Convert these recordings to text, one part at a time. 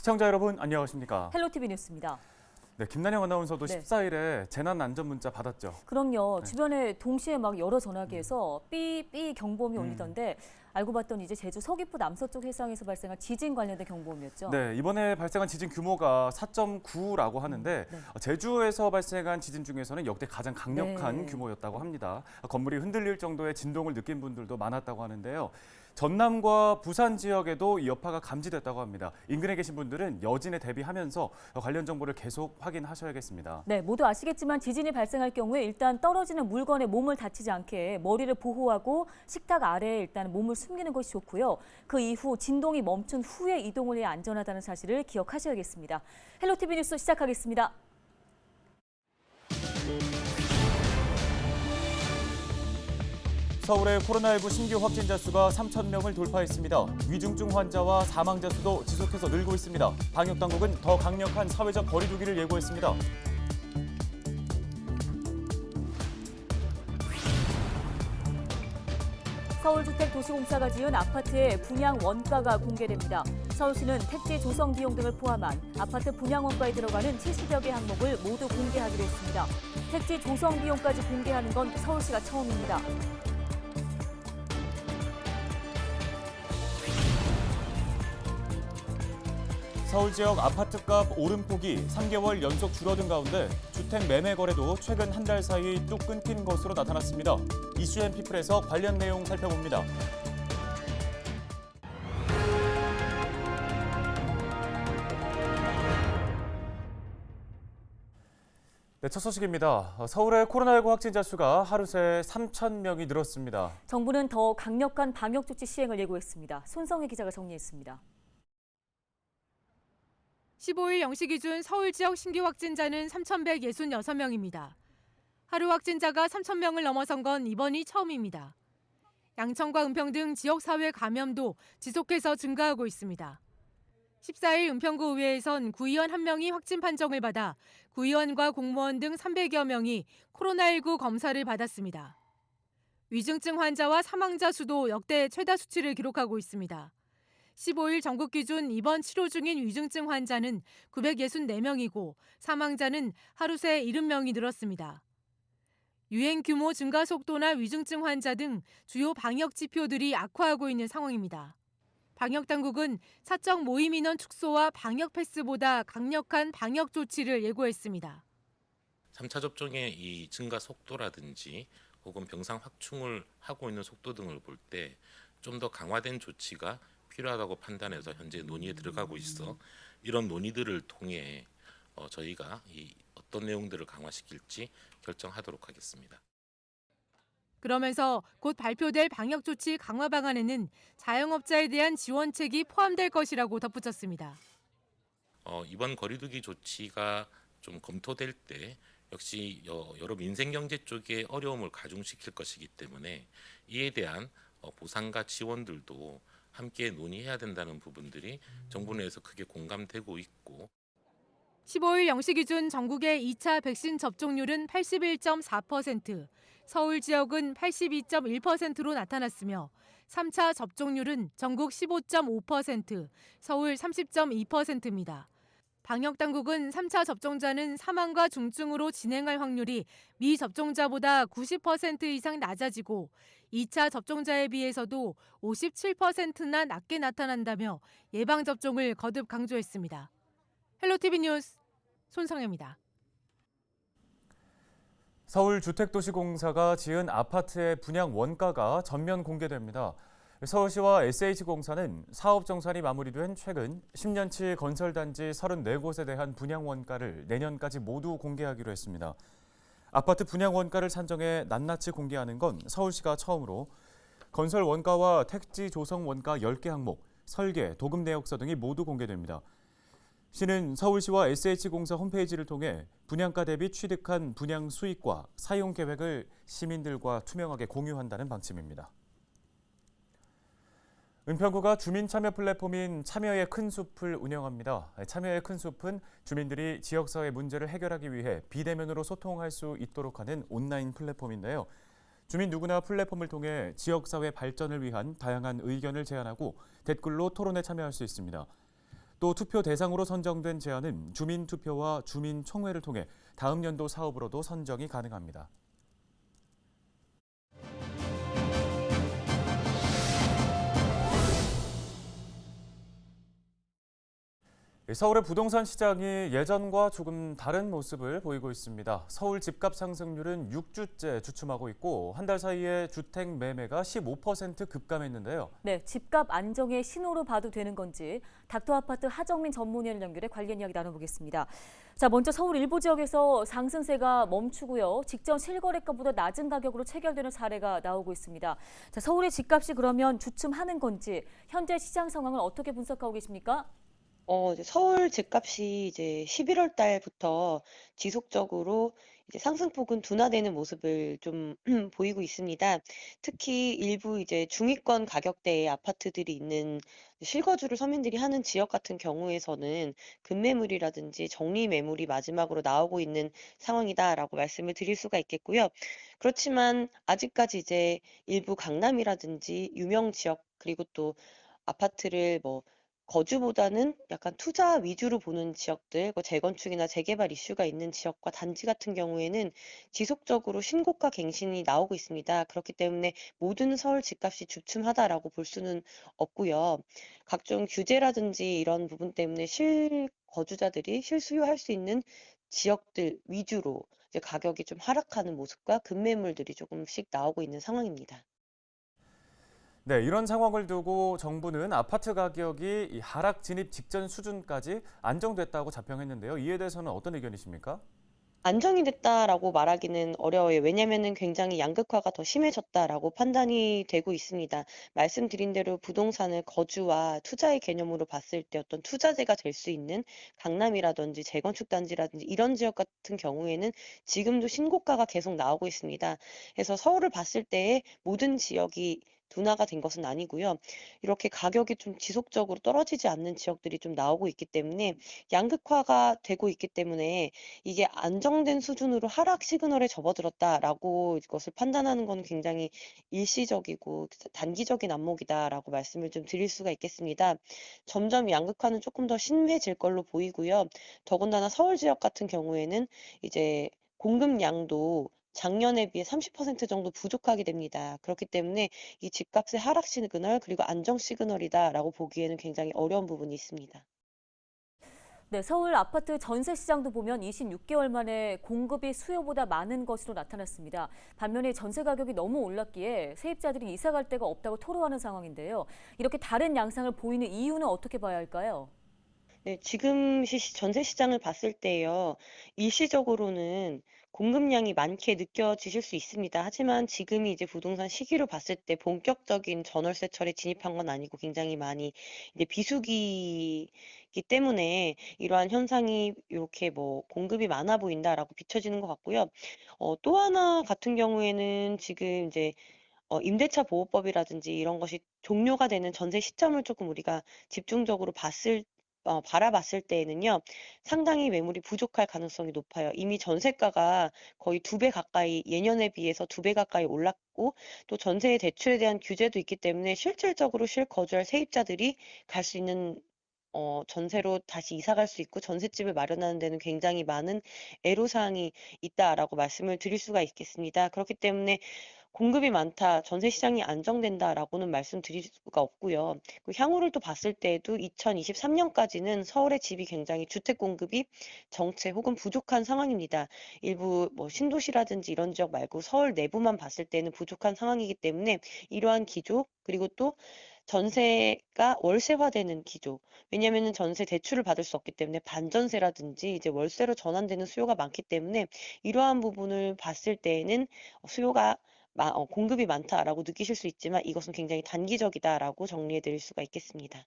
시청자 여러분 안녕하십니까? 헬로티비 뉴스입니다. 네, 김난영 아나운서도 네. 14일에 재난 안전 문자 받았죠? 그럼요. 주변에 동시에 막 여러 전화기에서 삐삐 경보음이 울리던데 알고 봤더니 이제 제주 서귀포 남서쪽 해상에서 발생한 지진 관련된 경보음이었죠. 네, 이번에 발생한 지진 규모가 4.9라고 하는데 네. 제주에서 발생한 지진 중에서는 역대 가장 강력한 네. 규모였다고 합니다. 건물이 흔들릴 정도의 진동을 느낀 분들도 많았다고 하는데요. 전남과 부산 지역에도 이 여파가 감지됐다고 합니다. 인근에 계신 분들은 여진에 대비하면서 관련 정보를 계속 확인하셔야겠습니다. 네, 모두 아시겠지만 지진이 발생할 경우에 일단 떨어지는 물건에 몸을 다치지 않게 머리를 보호하고 식탁 아래에 일단 몸을 숨기는 것이 좋고요. 그 이후 진동이 멈춘 후에 이동을 해야 안전하다는 사실을 기억하셔야겠습니다. 헬로티비 뉴스 시작하겠습니다. 서울의 코로나19 신규 확진자 수가 3,000명을 돌파했습니다. 위중증 환자와 사망자 수도 지속해서 늘고 있습니다. 방역 당국은 더 강력한 사회적 거리 두기를 예고했습니다. 서울주택도시공사가 지은 아파트의 분양 원가가 공개됩니다. 서울시는 택지 조성 비용 등을 포함한 아파트 분양 원가에 들어가는 70여 개 항목을 모두 공개하기로 했습니다. 택지 조성 비용까지 공개하는 건 서울시가 처음입니다. 서울 지역 아파트값 오름폭이 3개월 연속 줄어든 가운데 주택 매매 거래도 최근 한 달 사이 뚝 끊긴 것으로 나타났습니다. 이슈앤피플에서 관련 내용 살펴봅니다. 네, 첫 소식입니다. 서울의 코로나19 확진자 수가 하루 새 3,000명이 늘었습니다. 정부는 더 강력한 방역 조치 시행을 예고했습니다. 손성혜 기자가 정리했습니다. 15일 0시 기준 서울 지역 신규 확진자는 3,166명입니다. 하루 확진자가 3,000명을 넘어선 건 이번이 처음입니다. 양천과 은평 등 지역사회 감염도 지속해서 증가하고 있습니다. 14일 은평구 의회에선 구의원 1명이 확진 판정을 받아 구의원과 공무원 등 300여 명이 코로나19 검사를 받았습니다. 위중증 환자와 사망자 수도 역대 최다 수치를 기록하고 있습니다. 15일 전국 기준 입원 치료 중인 위중증 환자는 964명이고 사망자는 하루 새 70명이 늘었습니다. 유행 규모 증가 속도나 위중증 환자 등 주요 방역 지표들이 악화하고 있는 상황입니다. 방역 당국은 사적 모임 인원 축소와 방역 패스보다 강력한 방역 조치를 예고했습니다. 3차 접종의 이 증가 속도라든지 혹은 병상 확충을 하고 있는 속도 등을 볼 때 좀 더 강화된 조치가 필요하다고 판단해서 현재 논의에 들어가고 있어 이런 논의들을 통해 저희가 이 어떤 내용들을 강화시킬지 결정하도록 하겠습니다. 그러면서 곧 발표될 방역 조치 강화 방안에는 자영업자에 대한 지원책이 포함될 것이라고 덧붙였습니다. 이번 거리두기 조치가 좀 검토될 때 역시 여러 민생경제 쪽에 어려움을 가중시킬 것이기 때문에 이에 대한 보상과 지원들도 함께 논의해야 된다는 부분들이 정부 내에서 크게 공감되고 있고 15일 0시 기준 전국의 2차 백신 접종률은 81.4%, 서울 지역은 82.1%로 나타났으며 3차 접종률은 전국 15.5%, 서울 30.2%입니다. 방역당국은 3차 접종자는 사망과 중증으로 진행할 확률이 미접종자보다 90% 이상 낮아지고 2차 접종자에 비해서도 57%나 낮게 나타난다며 예방접종을 거듭 강조했습니다. 헬로티비 뉴스 손성혜입니다. 서울주택도시공사가 지은 아파트의 분양 원가가 전면 공개됩니다. 서울시와 SH공사는 사업 정산이 마무리된 최근 10년치 건설단지 34곳에 대한 분양 원가를 내년까지 모두 공개하기로 했습니다. 아파트 분양 원가를 산정해 낱낱이 공개하는 건 서울시가 처음으로 건설 원가와 택지 조성 원가 10개 항목, 설계, 도급 내역서 등이 모두 공개됩니다. 시는 서울시와 SH공사 홈페이지를 통해 분양가 대비 취득한 분양 수익과 사용 계획을 시민들과 투명하게 공유한다는 방침입니다. 은평구가 주민참여 플랫폼인 참여의 큰 숲을 운영합니다. 참여의 큰 숲은 주민들이 지역사회 문제를 해결하기 위해 비대면으로 소통할 수 있도록 하는 온라인 플랫폼인데요. 주민 누구나 플랫폼을 통해 지역사회 발전을 위한 다양한 의견을 제안하고 댓글로 토론에 참여할 수 있습니다. 또 투표 대상으로 선정된 제안은 주민투표와 주민총회를 통해 다음 연도 사업으로도 선정이 가능합니다. 서울의 부동산 시장이 예전과 조금 다른 모습을 보이고 있습니다. 서울 집값 상승률은 6주째 주춤하고 있고 한 달 사이에 주택 매매가 15% 급감했는데요. 네, 집값 안정의 신호로 봐도 되는 건지 닥터아파트 하정민 전문위원을 연결해 관련 이야기 나눠보겠습니다. 자, 먼저 서울 일부 지역에서 상승세가 멈추고요. 직전 실거래가보다 낮은 가격으로 체결되는 사례가 나오고 있습니다. 자, 서울의 집값이 그러면 주춤하는 건지 현재 시장 상황을 어떻게 분석하고 계십니까? 이제 서울 집값이 이제 11월 달부터 지속적으로 이제 상승폭은 둔화되는 모습을 좀 보이고 있습니다. 특히 일부 이제 중위권 가격대의 아파트들이 있는 실거주를 서민들이 하는 지역 같은 경우에서는 급매물이라든지 정리 매물이 마지막으로 나오고 있는 상황이다라고 말씀을 드릴 수가 있겠고요. 그렇지만 아직까지 이제 일부 강남이라든지 유명 지역 그리고 또 아파트를 뭐 거주보다는 약간 투자 위주로 보는 지역들, 재건축이나 재개발 이슈가 있는 지역과 단지 같은 경우에는 지속적으로 신고가 갱신이 나오고 있습니다. 그렇기 때문에 모든 서울 집값이 주춤하다라고 볼 수는 없고요. 각종 규제라든지 이런 부분 때문에 실거주자들이 실수요할 수 있는 지역들 위주로 이제 가격이 좀 하락하는 모습과 급매물들이 조금씩 나오고 있는 상황입니다. 네, 이런 상황을 두고 정부는 아파트 가격이 이 하락 진입 직전 수준까지 안정됐다고 자평했는데요. 이에 대해서는 어떤 의견이십니까? 안정이 됐다라고 말하기는 어려워요. 왜냐면은 굉장히 양극화가 더 심해졌다라고 판단이 되고 있습니다. 말씀드린 대로 부동산을 거주와 투자의 개념으로 봤을 때 어떤 투자재가 될 수 있는 강남이라든지 재건축 단지라든지 이런 지역 같은 경우에는 지금도 신고가가 계속 나오고 있습니다. 그래서 서울을 봤을 때에 모든 지역이 둔화가 된 것은 아니고요. 이렇게 가격이 좀 지속적으로 떨어지지 않는 지역들이 좀 나오고 있기 때문에 양극화가 되고 있기 때문에 이게 안정된 수준으로 하락 시그널에 접어들었다라고 이것을 판단하는 건 굉장히 일시적이고 단기적인 안목이다라고 말씀을 좀 드릴 수가 있겠습니다. 점점 양극화는 조금 더 심해질 걸로 보이고요. 더군다나 서울 지역 같은 경우에는 이제 공급량도 작년에 비해 30% 정도 부족하게 됩니다. 그렇기 때문에 이 집값의 하락 시그널 그리고 안정 시그널이다라고 보기에는 굉장히 어려운 부분이 있습니다. 네, 서울 아파트 전세 시장도 보면 26개월 만에 공급이 수요보다 많은 것으로 나타났습니다. 반면에 전세 가격이 너무 올랐기에 세입자들이 이사 갈 데가 없다고 토로하는 상황인데요. 이렇게 다른 양상을 보이는 이유는 어떻게 봐야 할까요? 네, 지금 전세 시장을 봤을 때요, 일시적으로는 공급량이 많게 느껴지실 수 있습니다. 하지만 지금이 이제 부동산 시기로 봤을 때 본격적인 전월세철에 진입한 건 아니고 굉장히 많이 이제 비수기이기 때문에 이러한 현상이 이렇게 뭐 공급이 많아 보인다라고 비춰지는 것 같고요. 또 하나 같은 경우에는 지금 이제 임대차 보호법이라든지 이런 것이 종료가 되는 전세 시점을 조금 우리가 집중적으로 바라봤을 때에는요. 상당히 매물이 부족할 가능성이 높아요. 이미 전세가가 거의 2배 가까이 예년에 비해서 2배 가까이 올랐고 또 전세 대출에 대한 규제도 있기 때문에 실질적으로 실거주할 세입자들이 갈 수 있는 전세로 다시 이사 갈 수 있고 전셋집을 마련하는 데는 굉장히 많은 애로사항이 있다라고 말씀을 드릴 수가 있겠습니다. 그렇기 때문에 공급이 많다, 전세 시장이 안정된다라고는 말씀드릴 수가 없고요. 향후를 또 봤을 때에도 2023년까지는 서울의 집이 굉장히 주택 공급이 정체 혹은 부족한 상황입니다. 일부 뭐 신도시라든지 이런 지역 말고 서울 내부만 봤을 때는 부족한 상황이기 때문에 이러한 기조 그리고 또 전세가 월세화되는 기조. 왜냐면은 전세 대출을 받을 수 없기 때문에 반전세라든지 이제 월세로 전환되는 수요가 많기 때문에 이러한 부분을 봤을 때에는 수요가 공급이 많다라고 느끼실 수 있지만 이것은 굉장히 단기적이다라고 정리해 드릴 수가 있겠습니다.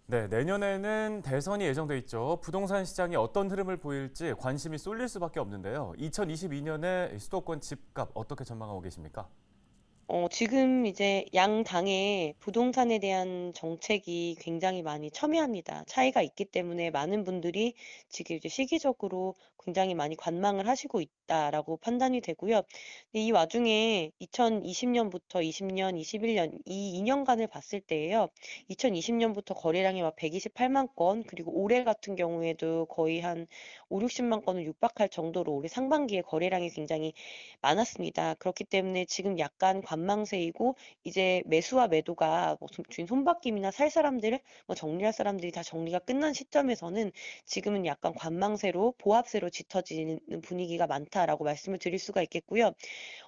네, 내년에는 대선이 예정돼 있죠. 부동산 시장이 어떤 흐름을 보일지 관심이 쏠릴 수밖에 없는데요. 2022년에 수도권 집값 어떻게 전망하고 계십니까? 지금 이제 양 당의 부동산에 대한 정책이 굉장히 많이 첨예합니다. 차이가 있기 때문에 많은 분들이 지금 이제 시기적으로 굉장히 많이 관망을 하시고 있다라고 판단이 되고요. 근데 이 와중에 2020년부터 20년, 21년 이 2년간을 봤을 때예요. 2020년부터 거래량이 막 128만 건, 그리고 올해 같은 경우에도 거의 한 5, 60만 건을 육박할 정도로 올해 상반기에 거래량이 굉장히 많았습니다. 그렇기 때문에 지금 약간 관망세이고, 이제 매수와 매도가 뭐 주인 손바뀜이나 살 사람들, 뭐 정리할 사람들이 다 정리가 끝난 시점에서는 지금은 약간 관망세로 보합세로 짙어지는 분위기가 많다라고 말씀을 드릴 수가 있겠고요.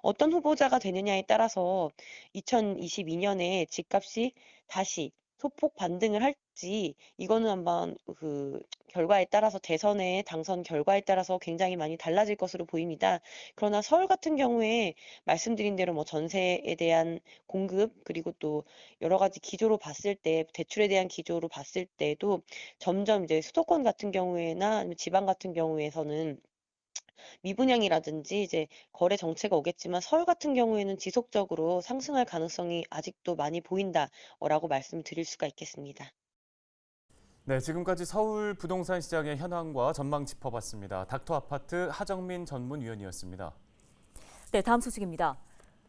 어떤 후보자가 되느냐에 따라서 2022년에 집값이 다시 소폭 반등을 할지, 이거는 한번 그 결과에 따라서, 대선의 당선 결과에 따라서 굉장히 많이 달라질 것으로 보입니다. 그러나 서울 같은 경우에 말씀드린 대로 뭐 전세에 대한 공급, 그리고 또 여러 가지 기조로 봤을 때, 대출에 대한 기조로 봤을 때도 점점 이제 수도권 같은 경우에나 아니면 지방 같은 경우에서는 미분양이라든지 이제 거래 정체가 오겠지만, 서울 같은 경우에는 지속적으로 상승할 가능성이 아직도 많이 보인다라고 말씀을 드릴 수가 있겠습니다. 네, 지금까지 서울 부동산 시장의 현황과 전망 짚어봤습니다. 닥터 아파트 하정민 전문위원이었습니다. 네, 다음 소식입니다.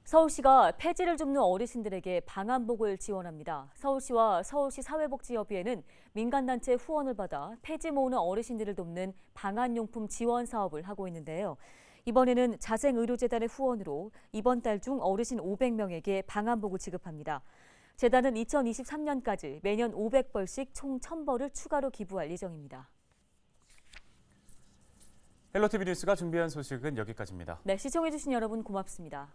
서울시가 폐지를 줍는 어르신들에게 방한복을 지원합니다. 서울시와 서울시 사회복지협의회는 민간단체 후원을 받아 폐지 모으는 어르신들을 돕는 방한용품 지원 사업을 하고 있는데요. 이번에는 자생의료재단의 후원으로 이번 달 중 어르신 500명에게 방한복을 지급합니다. 재단은 2023년까지 매년 500벌씩 총 1000벌을 추가로 기부할 예정입니다. 헬로티비 뉴스가 준비한 소식은 여기까지입니다. 네, 시청해주신 여러분 고맙습니다.